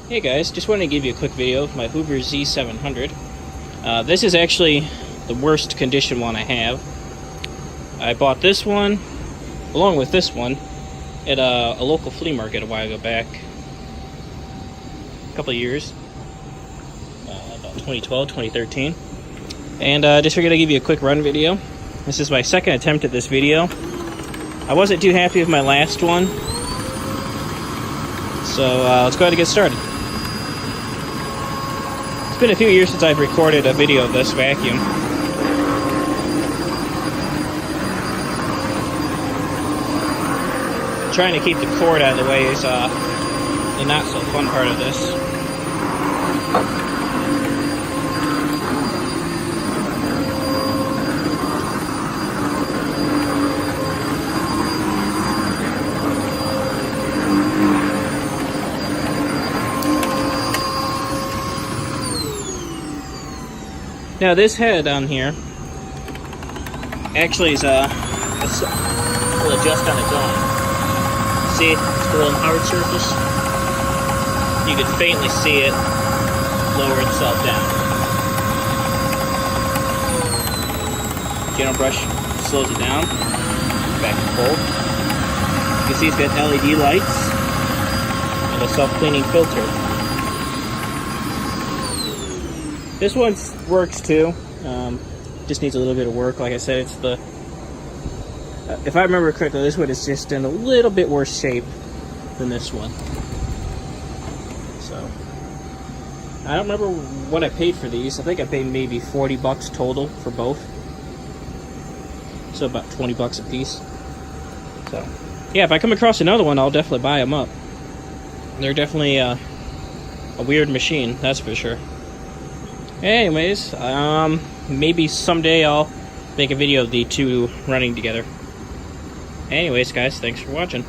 Hey guys, just wanted to give you a quick video of my Hoover Z700. This is actually the worst condition one I have. I bought this one, along with this one, at a local flea market a while ago back. A couple of years. About 2012, 2013. And just figured I'd give you a quick run video. This is my second attempt at this video. I wasn't too happy with my last one. So let's go ahead and get started. It's been a few years since I've recorded a video of this vacuum. Trying to keep the cord out of the way is the not so fun part of this. Now this head on here actually is will adjust on its own. See, it's below the hard surface. You can faintly see it lower itself down. General brush slows it down, back to full. You can see it's got LED lights and a self-cleaning filter. This one works too, just needs a little bit of work. Like I said, it's the, if I remember correctly, this one is just in a little bit worse shape than this one. So, I don't remember what I paid for these. I think I paid maybe 40 bucks total for both. So about 20 bucks a piece. So, yeah, if I come across another one, I'll definitely buy them up. They're definitely a weird machine, that's for sure. Anyways, maybe someday I'll make a video of the two running together. Anyways, guys, thanks for watching.